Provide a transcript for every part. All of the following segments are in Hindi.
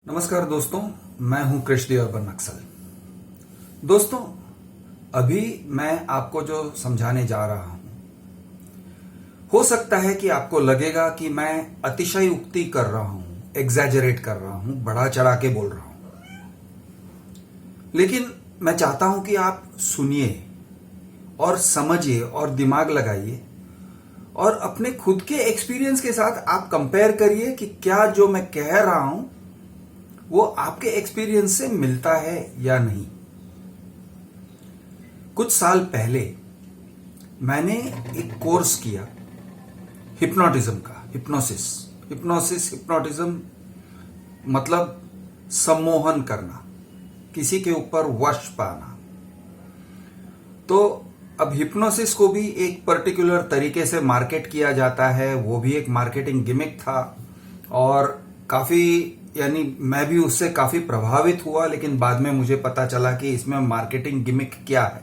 नमस्कार दोस्तों, मैं हूं कृष्णदेव अर्बन नक्सल। दोस्तों, अभी मैं आपको जो समझाने जा रहा हूं, हो सकता है कि आपको लगेगा कि मैं अतिशयोक्ति कर रहा हूं, एग्जैजरेट कर रहा हूं, बढ़ा चढ़ा के बोल रहा हूं। लेकिन मैं चाहता हूं कि आप सुनिए और समझिए और दिमाग लगाइए और अपने खुद के एक्सपीरियंस के साथ आप कंपेयर करिए कि क्या जो मैं कह रहा हूं वो आपके एक्सपीरियंस से मिलता है या नहीं। कुछ साल पहले मैंने एक कोर्स किया हिप्नोटिज्म का। हिप्नोटिज्म मतलब सम्मोहन करना, किसी के ऊपर वश पाना। तो अब हिप्नोसिस को भी एक पर्टिकुलर तरीके से मार्केट किया जाता है, वो भी एक मार्केटिंग गिमिक था और काफी मैं भी उससे काफी प्रभावित हुआ। लेकिन बाद में मुझे पता चला कि इसमें मार्केटिंग गिमिक क्या है।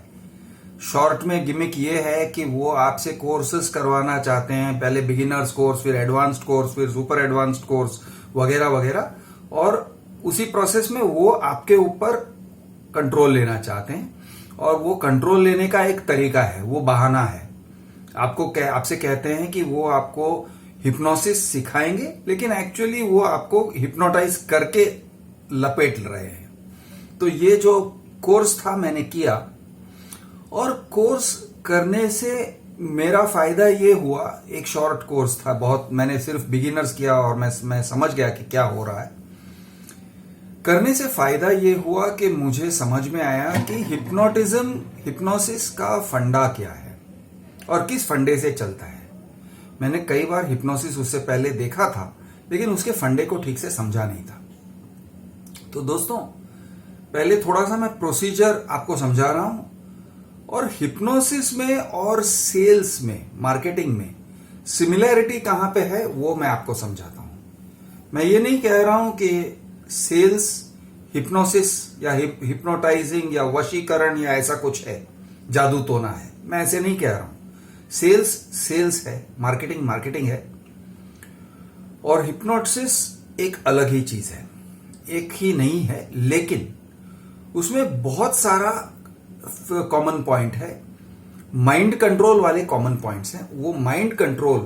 शॉर्ट में गिमिक ये है कि वो आपसे कोर्सेज करवाना चाहते हैं, पहले बिगिनर्स कोर्स, फिर एडवांस्ड कोर्स, फिर सुपर एडवांस्ड कोर्स वगैरह वगैरह, और उसी प्रोसेस में वो आपके ऊपर कंट्रोल लेना चाहते हैं। और वो कंट्रोल लेने का एक तरीका है, वो बहाना है। आपसे कहते हैं कि वो आपको हिप्नोसिस सिखाएंगे, लेकिन एक्चुअली वो आपको हिप्नोटाइज करके लपेट रहे हैं। तो ये जो कोर्स था मैंने किया, और कोर्स करने से मेरा फायदा ये हुआ, एक शॉर्ट कोर्स था, बहुत मैंने सिर्फ बिगिनर्स किया और मैं समझ गया कि क्या हो रहा है। करने से फायदा ये हुआ कि मुझे समझ में आया कि हिप्नोसिस का फंडा क्या है और किस फंडे से चलता है। मैंने कई बार हिप्नोसिस उससे पहले देखा था, लेकिन उसके फंडे को ठीक से समझा नहीं था। तो दोस्तों, पहले थोड़ा सा मैं प्रोसीजर आपको समझा रहा हूं, और हिप्नोसिस में और सेल्स में, मार्केटिंग में सिमिलैरिटी कहां पे है वो मैं आपको समझाता हूं। मैं ये नहीं कह रहा हूं कि सेल्स हिप्नोसिस या हिप्नोटाइजिंग या वशीकरण या ऐसा कुछ है, जादू टोना है, मैं ऐसे नहीं कह रहा हूं। सेल्स है, मार्केटिंग है, और हिप्नोसिस एक अलग ही चीज है, एक ही नहीं है, लेकिन उसमें बहुत सारा कॉमन पॉइंट है। माइंड कंट्रोल वाले कॉमन पॉइंट्स हैं। वो माइंड कंट्रोल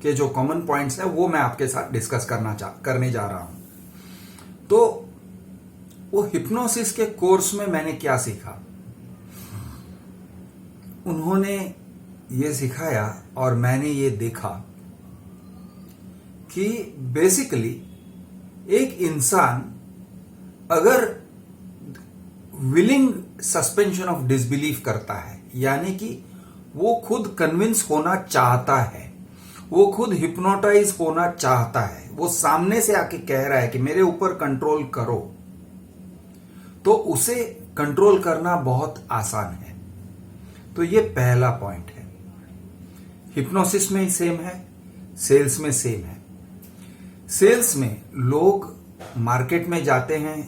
के जो कॉमन पॉइंट्स हैं वो मैं आपके साथ डिस्कस करने जा रहा हूं। तो वो हिप्नोसिस के कोर्स में मैंने क्या सीखा, उन्होंने ये सिखाया और मैंने ये देखा कि बेसिकली एक इंसान अगर विलिंग सस्पेंशन ऑफ डिसबिलीफ करता है, यानी कि वो खुद कन्विंस होना चाहता है, वो खुद हिप्नोटाइज होना चाहता है, वो सामने से आके कह रहा है कि मेरे ऊपर कंट्रोल करो, तो उसे कंट्रोल करना बहुत आसान है। तो ये पहला पॉइंट है। हिप्नोसिस में सेम है, सेल्स में सेम है। सेल्स में लोग मार्केट में जाते हैं,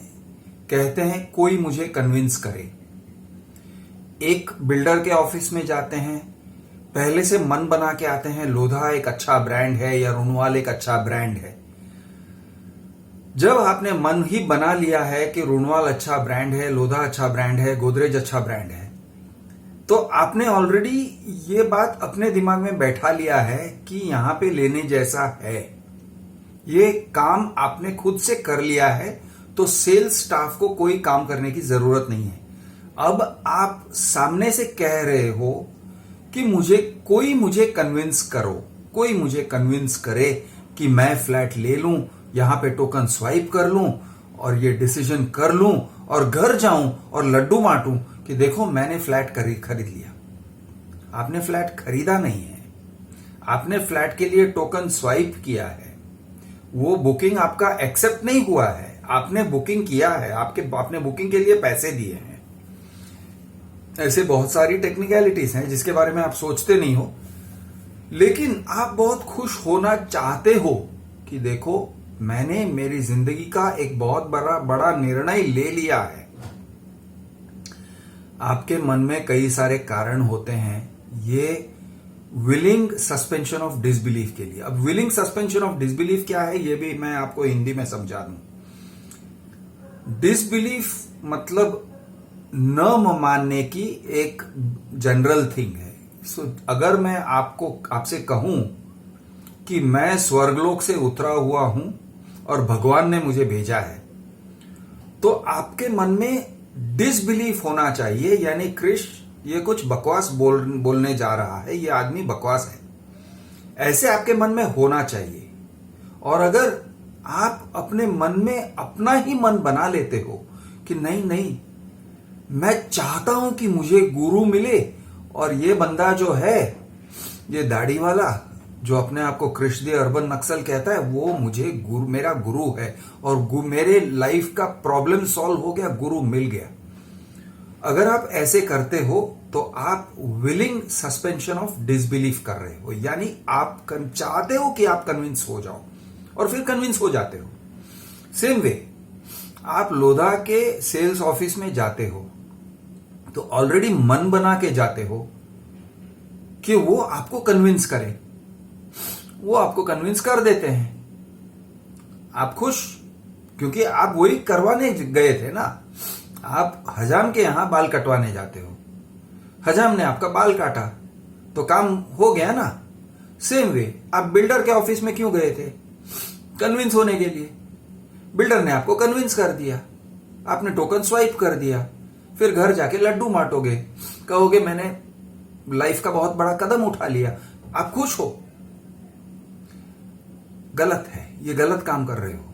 कहते हैं कोई मुझे कन्विंस करे। एक बिल्डर के ऑफिस में जाते हैं, पहले से मन बना के आते हैं, लोधा एक अच्छा ब्रांड है या रुनवाल एक अच्छा ब्रांड है। जब आपने मन ही बना लिया है कि रुनवाल अच्छा ब्रांड है, लोधा अच्छा ब्रांड है, गोदरेज अच्छा ब्रांड है, तो आपने ऑलरेडी ये बात अपने दिमाग में बैठा लिया है कि यहां पे लेने जैसा है। ये काम आपने खुद से कर लिया है, तो सेल्स स्टाफ को कोई काम करने की जरूरत नहीं है। अब आप सामने से कह रहे हो कि कोई मुझे कन्विंस करो, कोई मुझे कन्विंस करे कि मैं फ्लैट ले लूं, यहां पे टोकन स्वाइप कर लूं और ये डिसीजन कर लूं और घर जाऊं और लड्डू बांटूं कि देखो मैंने फ्लैट खरीद लिया। आपने फ्लैट खरीदा नहीं है, आपने फ्लैट के लिए टोकन स्वाइप किया है। वो बुकिंग आपका एक्सेप्ट नहीं हुआ है, आपने बुकिंग किया है, आपने बुकिंग के लिए पैसे दिए हैं। ऐसे बहुत सारी टेक्निकलिटीज हैं जिसके बारे में आप सोचते नहीं हो, लेकिन आप बहुत खुश होना चाहते हो कि देखो मैंने मेरी जिंदगी का एक बहुत बड़ा निर्णय ले लिया है। आपके मन में कई सारे कारण होते हैं ये विलिंग सस्पेंशन ऑफ डिसबिलीफ के लिए। अब विलिंग सस्पेंशन ऑफ डिसबिलीफ क्या है ये भी मैं आपको हिंदी में समझा दूं। डिसबिलीफ मतलब न मानने की एक जनरल थिंग है। अगर मैं आपसे कहूं कि मैं स्वर्गलोक से उतरा हुआ हूं और भगवान ने मुझे भेजा है, तो आपके मन में डिसबिलीफ होना चाहिए, यानी क्रिश ये कुछ बकवास बोलने जा रहा है, ये आदमी बकवास है, ऐसे आपके मन में होना चाहिए। और अगर आप अपने मन में अपना ही मन बना लेते हो कि नहीं नहीं, मैं चाहता हूं कि मुझे गुरु मिले, और ये बंदा जो है, ये दाढ़ी वाला जो अपने आप को कृष्ण अर्बन नक्सल कहता है, वो मुझे मेरा गुरु है, और मेरे लाइफ का प्रॉब्लम सॉल्व हो गया, गुरु मिल गया। अगर आप ऐसे करते हो तो आप विलिंग सस्पेंशन ऑफ डिसबिलीफ कर रहे हो, यानी आप चाहते हो कि आप कन्विंस हो जाओ और फिर कन्विंस हो जाते हो। सेम वे आप लोधा के सेल्स ऑफिस में जाते हो तो ऑलरेडी मन बना के जाते हो कि वो आपको कन्विंस करें, वो आपको कन्विंस कर देते हैं, आप खुश, क्योंकि आप वही करवाने गए थे ना। आप हजाम के यहां बाल कटवाने जाते हो, हजाम ने आपका बाल काटा तो काम हो गया ना। सेम वे आप बिल्डर के ऑफिस में क्यों गए थे? कन्विंस होने के लिए। बिल्डर ने आपको कन्विंस कर दिया, आपने टोकन स्वाइप कर दिया, फिर घर जाके लड्डू माटोगे, कहोगे मैंने लाइफ का बहुत बड़ा कदम उठा लिया, आप खुश हो। गलत है, ये गलत काम कर रहे हो।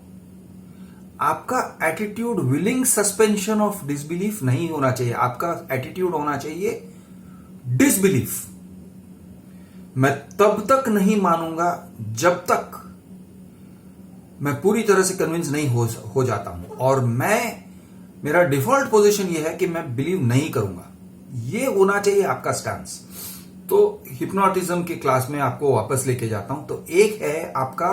आपका attitude willing suspension of disbelief नहीं होना चाहिए, आपका एटीट्यूड होना चाहिए डिसबिलीफ। मैं तब तक नहीं मानूंगा जब तक मैं पूरी तरह से कन्विंस नहीं हो जाता हूं, और मेरा डिफॉल्ट पोजीशन यह है कि मैं बिलीव नहीं करूंगा। यह होना चाहिए आपका स्टैंस। तो हिप्नोटिज्म की क्लास में आपको वापस लेके जाता हूं। तो एक है आपका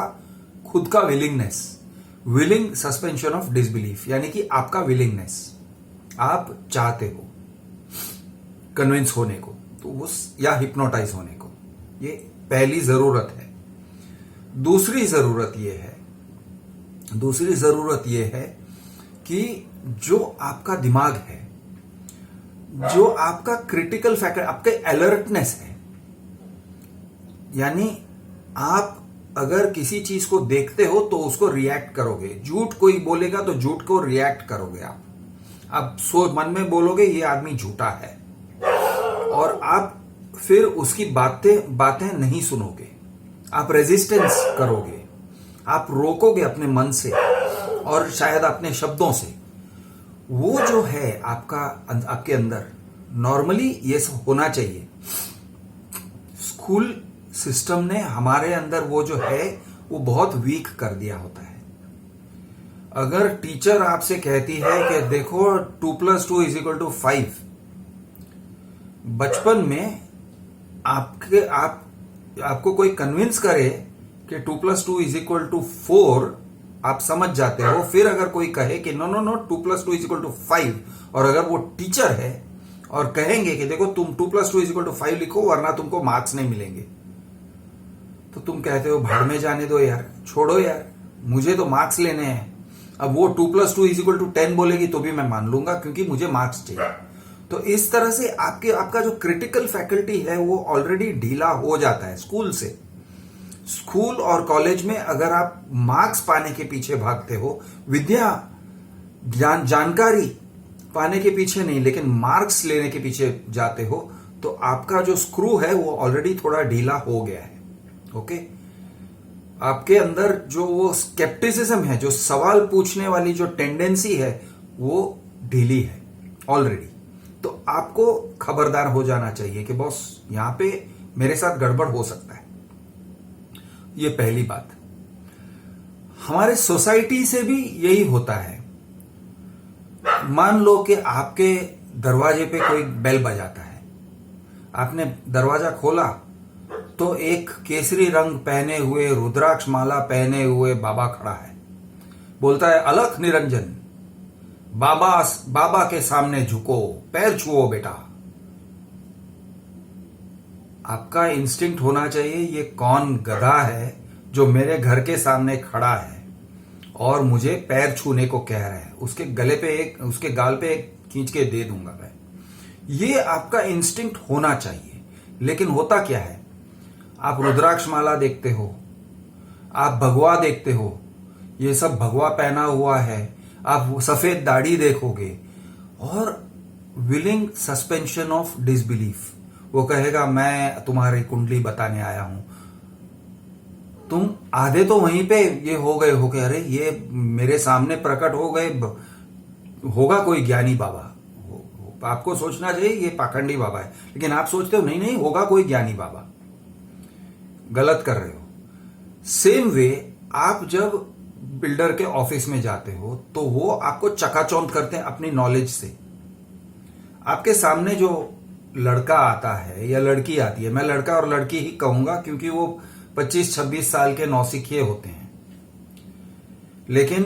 खुद का willingness, willing suspension of disbelief, यानी कि आपका विलिंगनेस, आप चाहते हो कन्विंस होने को, तो उस या हिप्नोटाइज होने को, ये पहली जरूरत है। दूसरी जरूरत यह है कि जो आपका दिमाग है, जो आपका क्रिटिकल फैक्टर, आपके अलर्टनेस है, यानी आप अगर किसी चीज को देखते हो तो उसको रिएक्ट करोगे। झूठ कोई बोलेगा तो झूठ को रिएक्ट करोगे आप मन में बोलोगे ये आदमी झूठा है, और आप फिर उसकी बातें नहीं सुनोगे, आप रेजिस्टेंस करोगे, आप रोकोगे अपने मन से और शायद अपने शब्दों से। वो जो है आपके अंदर, नॉर्मली ये सब होना चाहिए। स्कूल सिस्टम ने हमारे अंदर वो जो है वो बहुत वीक कर दिया होता है। अगर टीचर आपसे कहती है कि देखो 2 + 2 = 5, बचपन में आपको कोई कन्विंस करे कि 2 + 2 = 4, आप समझ जाते हो। फिर अगर कोई कहे कि नो 2 + 2 = 5, और अगर वो टीचर है और कहेंगे कि देखो तुम 2 + 2 = 5 लिखो वरना तुमको मार्क्स नहीं मिलेंगे, तो तुम कहते हो भाड़ में जाने दो यार, छोड़ो यार, मुझे तो मार्क्स लेने हैं। अब वो 2 + 2 = 10 बोलेगी तो भी मैं मान लूंगा, क्योंकि मुझे मार्क्स चाहिए। तो इस तरह से आपका जो क्रिटिकल फैकल्टी है वो ऑलरेडी ढीला हो जाता है स्कूल से। स्कूल और कॉलेज में अगर आप मार्क्स पाने के पीछे भागते हो, जानकारी पाने के पीछे नहीं, लेकिन मार्क्स लेने के पीछे जाते हो, तो आपका जो स्क्रू है वो ऑलरेडी थोड़ा ढीला हो गया है। ओके, आपके अंदर जो वो स्केप्टिसिज्म है, जो सवाल पूछने वाली जो टेंडेंसी है, वो ढीली है ऑलरेडी। तो आपको खबरदार हो जाना चाहिए कि बॉस यहां पे मेरे साथ गड़बड़ हो सकता है। ये पहली बात। हमारे सोसाइटी से भी यही होता है। मान लो कि आपके दरवाजे पे कोई बेल बजाता है, आपने दरवाजा खोला तो एक केसरी रंग पहने हुए, रुद्राक्ष माला पहने हुए बाबा खड़ा है। बोलता है अलख निरंजन, बाबा के सामने झुको, पैर छुओ बेटा। आपका इंस्टिंक्ट होना चाहिए ये कौन गधा है जो मेरे घर के सामने खड़ा है और मुझे पैर छूने को कह रहा है, उसके गले पे एक, उसके गाल पे एक खींच के दे दूंगा मैं। ये आपका इंस्टिंक्ट होना चाहिए। लेकिन होता क्या है, आप रुद्राक्ष माला देखते हो, आप भगवा देखते हो, ये सब भगवा पहना हुआ है, आप सफेद दाढ़ी देखोगे, और विलिंग सस्पेंशन ऑफ डिसबिलीफ। वो कहेगा मैं तुम्हारी कुंडली बताने आया हूं, तुम आधे तो वहीं पे ये हो गए हो कि अरे ये मेरे सामने प्रकट हो गए, होगा कोई ज्ञानी बाबा। आपको सोचना चाहिए ये पाखंडी बाबा है, लेकिन आप सोचते हो नहीं नहीं होगा कोई ज्ञानी बाबा। गलत कर रहे हो। सेम वे आप जब बिल्डर के ऑफिस में जाते हो तो वो आपको चकाचौंध करते हैं अपनी नॉलेज से। आपके सामने जो लड़का आता है या लड़की आती है, मैं लड़का और लड़की ही कहूंगा क्योंकि वो 25-26 साल के नौसिखिए होते हैं, लेकिन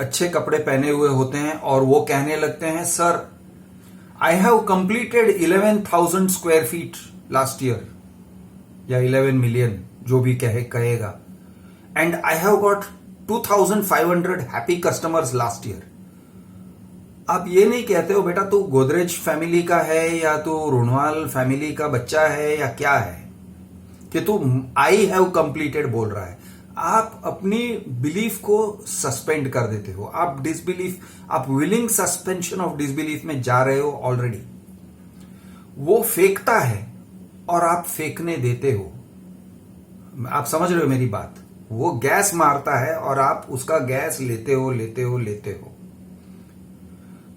अच्छे कपड़े पहने हुए होते हैं, और वो कहने लगते हैं sir I have completed 11,000 square feet last year, या 11 मिलियन जो भी कहेगा, and I have got 2,500 happy customers last year. आप ये नहीं कहते हो बेटा तू गोदरेज फैमिली का है या तू रोनवाल फैमिली का बच्चा है या क्या है कि तू आई हैव कंप्लीटेड बोल रहा है। आप अपनी बिलीफ को सस्पेंड कर देते हो, आप डिसबिलीफ, आप विलिंग सस्पेंशन ऑफ डिसबिलीफ में जा रहे हो ऑलरेडी। वो फेंकता है और आप फेंकने देते हो। आप समझ रहे हो मेरी बात? वो गैस मारता है और आप उसका गैस लेते हो लेते हो लेते हो।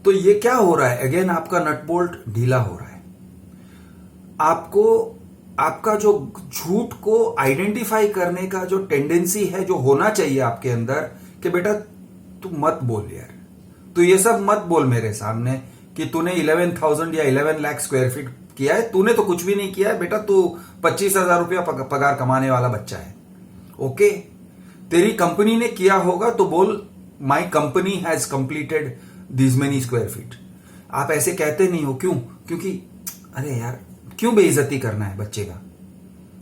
तो ये क्या हो रहा है? अगेन आपका नट बोल्ट ढीला हो रहा है। आपको आपका जो झूठ को आइडेंटिफाई करने का जो टेंडेंसी है, जो होना चाहिए आपके अंदर कि बेटा तू मत बोल यार, तू ये सब मत बोल मेरे सामने कि तूने 11,000 या 11 लाख स्क्वायर फीट किया है। तूने तो कुछ भी नहीं किया है बेटा, तू 25,000 रुपया पगार कमाने वाला बच्चा है। ओके, तेरी कंपनी ने किया होगा तो बोल my company has completed this many square feet. आप ऐसे कहते नहीं हो, क्यों? क्योंकि अरे यार क्यों बेइज्जती करना है बच्चे का,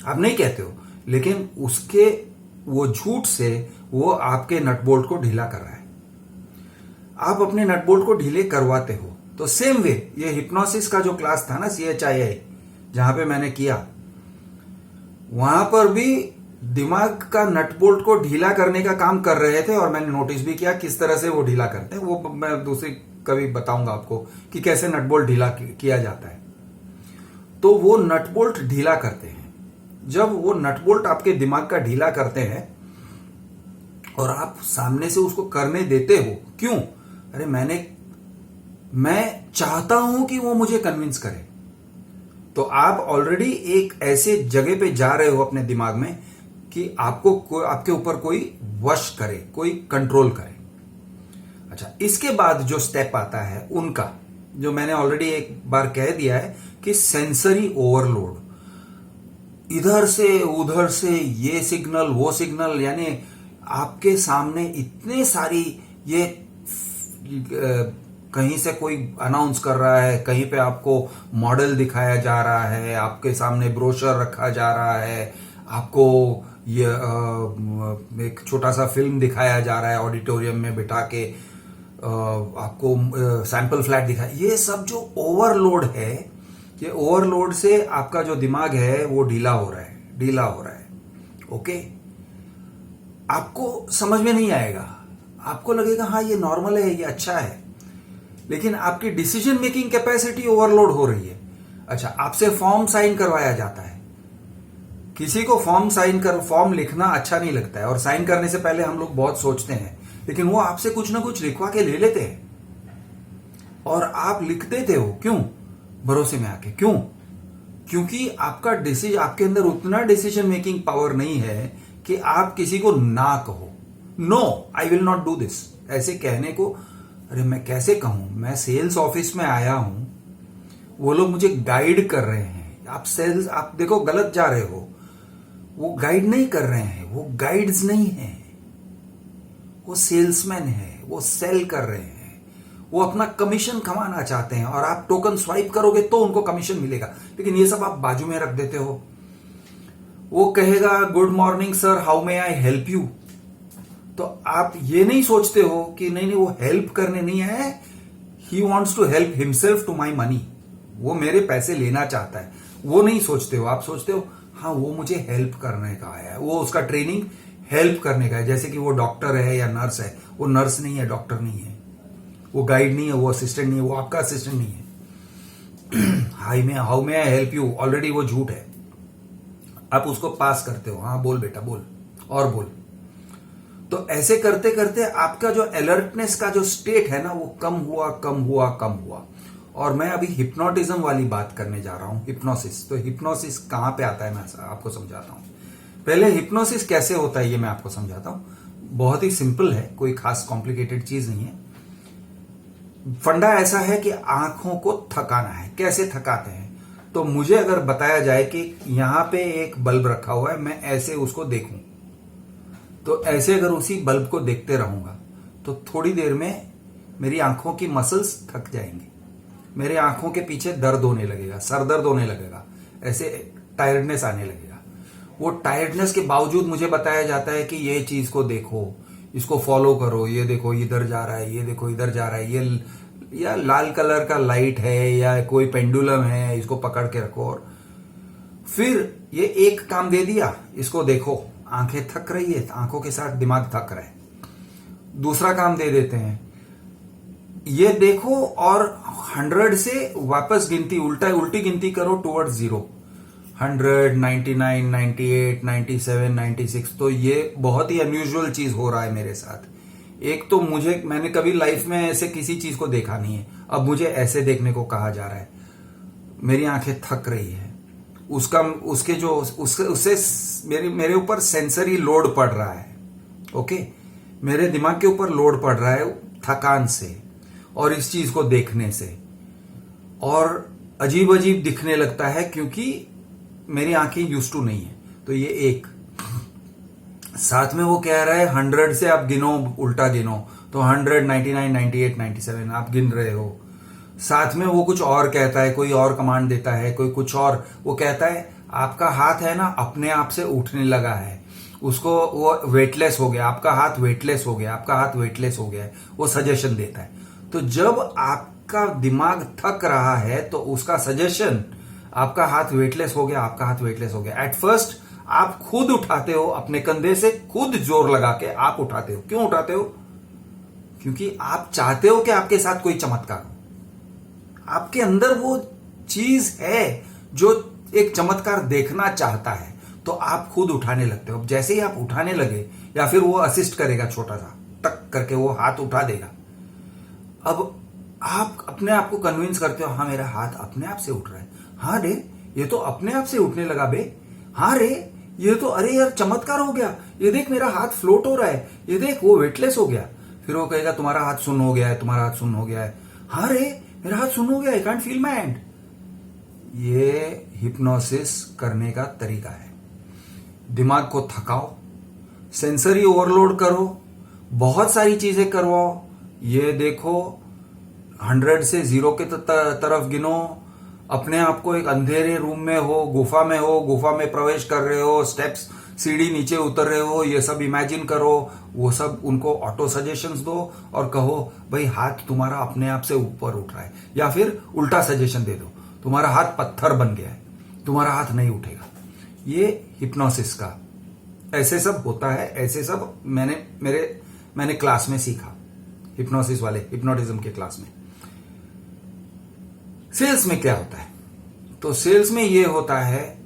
आप नहीं कहते हो। लेकिन उसके वो झूठ से वो आपके नटबोल्ट को ढीला कर रहा है, आप अपने नटबोल्ट को ढीले करवाते हो। तो सेम वे ये हिप्नोसिस का जो क्लास था ना, CHII, जहां पे मैंने किया, वहां पर भी दिमाग का नटबोल्ट को ढीला करने का काम कर रहे थे, और मैंने नोटिस भी किया किस तरह से वो ढीला करते हैं। वो मैं दूसरी कभी बताऊंगा आपको कि कैसे नटबोल्ट ढीला किया जाता है। तो वो नटबोल्ट ढीला करते हैं। जब वो नटबोल्ट आपके दिमाग का ढीला करते हैं और आप सामने से उसको करने देते हो, क्यों? अरे मैं चाहता हूं कि वो मुझे कन्विंस करे। तो आप ऑलरेडी एक ऐसे जगह पे जा रहे हो अपने दिमाग में कि आपके ऊपर कोई वश करे, कोई कंट्रोल करे। अच्छा, इसके बाद जो स्टेप आता है उनका, जो मैंने ऑलरेडी एक बार कह दिया है कि सेंसरी ओवरलोड, इधर से उधर से ये सिग्नल वो सिग्नल, यानी आपके सामने इतने सारी ये कहीं से कोई अनाउंस कर रहा है, कहीं पे आपको मॉडल दिखाया जा रहा है, आपके सामने ब्रोशर रखा जा रहा है, आपको ये एक छोटा सा फिल्म दिखाया जा रहा है ऑडिटोरियम में बिठा के, आपको सैंपल फ्लैट दिखाया। ये सब जो ओवरलोड है, ये ओवरलोड से आपका जो दिमाग है वो ढीला हो रहा है। ओके, आपको समझ में नहीं आएगा, आपको लगेगा हाँ ये नॉर्मल है, ये अच्छा है, लेकिन आपकी डिसीजन मेकिंग कैपेसिटी ओवरलोड हो रही है। अच्छा, आपसे फॉर्म साइन करवाया जाता है। किसी को फॉर्म लिखना अच्छा नहीं लगता है, और साइन करने से पहले हम लोग बहुत सोचते हैं, लेकिन वो आपसे कुछ ना कुछ लिखवा के ले लेते हैं और आप लिख देते हो। क्यों? भरोसे में आके। क्यों? क्योंकि आपके अंदर उतना डिसीजन मेकिंग पावर नहीं है कि आप किसी को ना कहो, no I will not do this. ऐसे कहने को, अरे मैं कैसे कहूं, मैं सेल्स ऑफिस में आया हूं, वो लोग मुझे गाइड कर रहे हैं। आप देखो गलत जा रहे हो, वो गाइड नहीं कर रहे हैं, वो गाइड्स नहीं है, वो सेल्समैन है, वो सेल कर रहे हैं, वो अपना कमीशन कमाना चाहते हैं, और आप टोकन स्वाइप करोगे तो उनको कमीशन मिलेगा। लेकिन ये सब आप बाजू में रख देते हो। वो कहेगा good morning sir, how may I help you, तो आप ये नहीं सोचते हो कि नहीं नहीं वो हेल्प करने नहीं है, he wants to help himself to my money, वो मेरे पैसे लेना चाहता है, वो नहीं सोचते हो। आप सोचते हो हाँ वो मुझे हेल्प करने का आया है, वो उसका ट्रेनिंग हेल्प करने का है। जैसे कि वो डॉक्टर है या नर्स है, वो नर्स नहीं है, डॉक्टर नहीं है, वो गाइड नहीं है, वो असिस्टेंट नहीं है, वो आपका असिस्टेंट नहीं है। How may I help you, already वो झूठ है। आप उसको पास करते हो, हाँ बोल बेटा बोल और बोल। तो ऐसे करते करते आपका जो अलर्टनेस का जो स्टेट है ना वो कम हुआ कम हुआ कम हुआ। और मैं अभी हिप्नोटिज्म वाली बात करने जा रहा हूं, हिप्नोसिस। तो हिप्नोसिस कहां पे आता है मैं आपको समझाता हूं। पहले हिप्नोसिस कैसे होता है ये मैं आपको समझाता हूं। बहुत ही सिंपल है, कोई खास कॉम्प्लिकेटेड चीज नहीं है। फंडा ऐसा है कि आंखों को थकाना है। कैसे थकाते हैं? तो मुझे अगर बताया जाए कि यहां पे एक बल्ब रखा हुआ है, मैं ऐसे उसको देखूं, तो ऐसे अगर उसी बल्ब को देखते रहूंगा तो थोड़ी देर में मेरी आंखों की मसल्स थक जाएंगी, मेरे आंखों के पीछे दर्द होने लगेगा, सर दर्द होने लगेगा, ऐसे टायर्डनेस आने लगेगा। वो टायर्डनेस के बावजूद मुझे बताया जाता है कि ये चीज को देखो, इसको फॉलो करो, ये देखो इधर जा रहा है, ये देखो इधर जा रहा है, ये या लाल कलर का लाइट है या कोई पेंडुलम है, इसको पकड़ के रखो। और फिर ये एक काम दे दिया, इसको देखो, आंखें थक रही है, आंखों के साथ दिमाग थक रहा है। दूसरा काम दे देते हैं, ये देखो और 100 से वापस गिनती उल्टी गिनती करो टुवर्ड्स 0, 100, 99, 98, 97, 96। तो ये बहुत ही अनयूजुअल चीज हो रहा है मेरे साथ। एक तो मैंने कभी लाइफ में ऐसे किसी चीज को देखा नहीं है, अब मुझे ऐसे देखने को कहा जा रहा है। मेरी आंखें थक रही है, उससे मेरे ऊपर सेंसरी लोड पड़ रहा है। ओके, मेरे दिमाग के ऊपर लोड पड़ रहा है थकान से और इस चीज को देखने से, और अजीब अजीब दिखने लगता है क्योंकि मेरी आंखें यूज्ड टू नहीं है। तो ये एक साथ में वो कह रहा है 100 से आप गिनो, उल्टा गिनो, तो 100, 99, 98, 97 आप गिन रहे हो। साथ में वो कुछ और कहता है, कोई और कमांड देता है, कोई कुछ और। वो कहता है आपका हाथ है ना अपने आप से उठने लगा है, उसको वो वेटलेस हो गया, आपका हाथ वेटलेस हो गया, आपका हाथ वेटलेस हो गया है, वो सजेशन देता है। तो जब आपका दिमाग थक रहा है तो उसका सजेशन, आपका हाथ वेटलेस हो गया, आपका हाथ वेटलेस हो गया। एट फर्स्ट आप खुद उठाते हो, अपने कंधे से खुद जोर लगा के आप उठाते हो। क्यों उठाते हो? क्योंकि आप चाहते हो कि आपके साथ कोई चमत्कार हो। आपके अंदर वो चीज है जो एक चमत्कार देखना चाहता है, तो आप खुद उठाने लगते हो। अब जैसे ही आप उठाने लगे, या फिर वो असिस्ट करेगा, छोटा सा टक करके वो हाथ उठा देगा। अब आप अपने आप को कन्विंस करते हो, हाँ मेरा हाथ अपने आप से उठ रहा है, हाँ रे ये तो अपने आप से उठने लगा बे, हाँ रे ये तो, अरे यार चमत्कार हो गया, ये देख मेरा हाथ फ्लोट हो रहा है, ये देख वो वेटलेस हो गया। फिर वो कहेगा तुम्हारा हाथ सुन्न हो गया है, तुम्हारा हाथ सुन्न हो गया है, हाँ रे मेरा हाथ सुन्न हो गया, I can't feel my hand. ये हिप्नोसिस करने का तरीका है। दिमाग को थकाओ, सेंसरी ओवरलोड करो, बहुत सारी चीजें करवाओ। ये देखो 100 से 0 के तरफ गिनो, अपने आप को एक अंधेरे रूम में हो, गुफा में प्रवेश कर रहे हो, स्टेप्स सीढ़ी नीचे उतर रहे हो, ये सब इमेजिन करो। वो सब उनको ऑटो सजेशंस दो और कहो भाई हाथ तुम्हारा अपने आप से ऊपर उठ रहा है, या फिर उल्टा सजेशन दे दो तुम्हारा हाथ पत्थर बन गया है, तुम्हारा हाथ नहीं उठेगा। ये हिप्नोसिस का ऐसे सब होता है। ऐसे सब मैंने क्लास में सीखा, हिप्नोसिस वाले हिप्नोटिज्म के क्लास में। सेल्स में क्या होता है? तो सेल्स में ये होता है,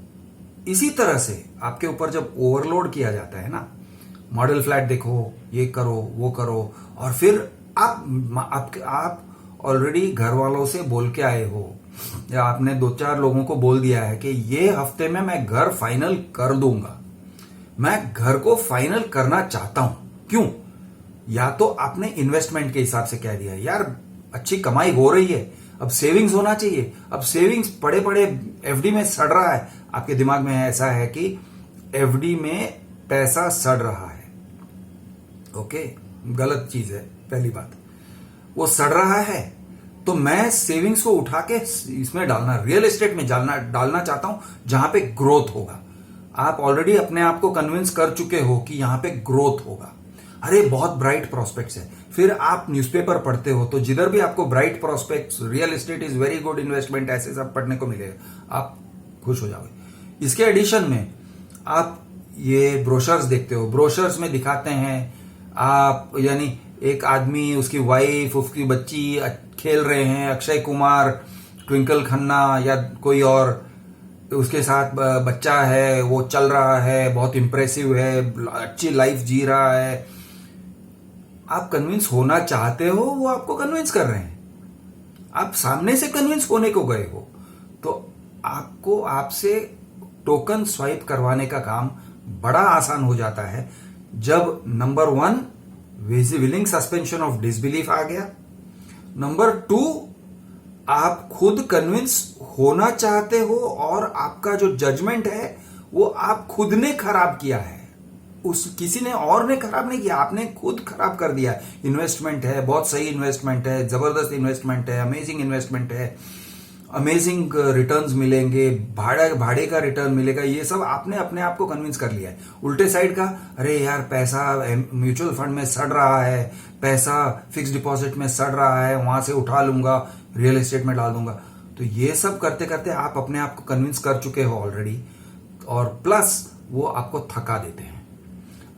इसी तरह से आपके ऊपर जब ओवरलोड किया जाता है ना, मॉडल फ्लैट देखो, ये करो, वो करो, और फिर आप ऑलरेडी घर वालों से बोल के आए हो, या आपने 2-4 लोगों को बोल दिया है कि ये हफ्ते में मैं घर फाइनल कर दूंगा, मैं घर को फाइनल करना चाहता हूं। क्यों? या तो आपने इन्वेस्टमेंट के हिसाब से कह दिया, यार अच्छी कमाई हो रही है, अब सेविंग्स होना चाहिए। अब सेविंग्स पड़े एफडी में सड़ रहा है। आपके दिमाग में ऐसा है कि एफडी में पैसा सड़ रहा है। ओके, गलत चीज है। पहली बात, वो सड़ रहा है तो मैं सेविंग्स को उठा के इसमें डालना, रियल एस्टेट में डालना चाहता हूं जहां पे ग्रोथ होगा। आप ऑलरेडी अपने आप को कन्विंस कर चुके हो कि यहां पे ग्रोथ होगा। अरे बहुत ब्राइट प्रोस्पेक्ट्स है। फिर आप न्यूज़पेपर पढ़ते हो तो जिधर भी आपको bright prospects, real estate is very good investment, ऐसे सब पढ़ने को मिलेगा, आप खुश हो जाओगे। इसके एडिशन में आप ये ब्रोशर्स देखते हो, ब्रोशर्स में दिखाते हैं आप, यानी एक आदमी, उसकी वाइफ, उसकी बच्ची खेल रहे हैं, अक्षय कुमार, ट्विंकल खन्ना या कोई और उसके साथ बच्चा है, वो चल रहा है, बहुत इंप्रेसिव है, अच्छी लाइफ जी रहा है। आप कन्विंस होना चाहते हो, वो आपको कन्विंस कर रहे हैं, आप सामने से कन्विंस होने को गए हो, तो आपको आपसे टोकन स्वाइप करवाने का काम बड़ा आसान हो जाता है जब number 1 willing suspension of disbelief आ गया, नंबर 2 आप खुद कन्विंस होना चाहते हो और आपका जो जजमेंट है वो आप खुद ने खराब किया है, उस किसी ने और ने खराब नहीं किया, आपने खुद खराब कर दिया। इन्वेस्टमेंट है, बहुत सही इन्वेस्टमेंट है, जबरदस्त इन्वेस्टमेंट है, अमेजिंग इन्वेस्टमेंट है, अमेजिंग रिटर्न्स मिलेंगे, भाड़े का रिटर्न मिलेगा, ये सब आपने अपने आप को कन्विंस कर लिया है। उल्टे साइड का, अरे यार पैसा म्यूचुअल फंड में सड़ रहा है, पैसा फिक्स डिपॉजिट में सड़ रहा है, वहां से उठा लूंगा, रियल एस्टेट में डाल दूंगा। तो ये सब करते करते आप अपने आप को कन्विंस कर चुके हो ऑलरेडी, और प्लस वो आपको थका देते हैं।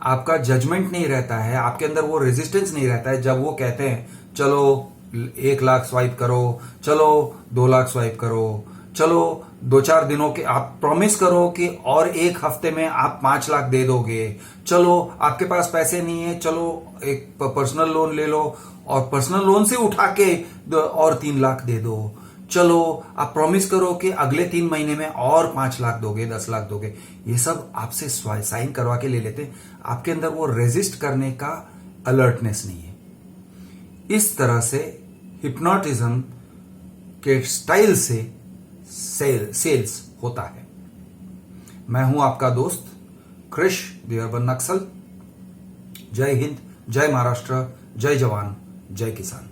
आपका जजमेंट नहीं रहता है, आपके अंदर वो रेजिस्टेंस नहीं रहता है जब वो कहते हैं चलो 1 लाख स्वाइप करो, चलो 2 लाख स्वाइप करो, चलो 2-4 दिनों के आप प्रॉमिस करो कि और 1 हफ्ते में आप 5 लाख दे दोगे, चलो आपके पास पैसे नहीं है, चलो एक पर्सनल लोन ले लो और पर्सनल लोन से उठा के और 3 लाख दे दो, चलो आप प्रॉमिस करो कि अगले 3 महीने में और 5 लाख दोगे, 10 लाख दोगे। ये सब आपसे साइन करवा के ले लेते हैं, आपके अंदर वो रेजिस्ट करने का अलर्टनेस नहीं है। इस तरह से हिप्नोटिज्म के स्टाइल से सेल्स होता है। मैं हूं आपका दोस्त क्रिश द अर्बन नक्सल। जय हिंद, जय महाराष्ट्र, जय जवान, जय किसान।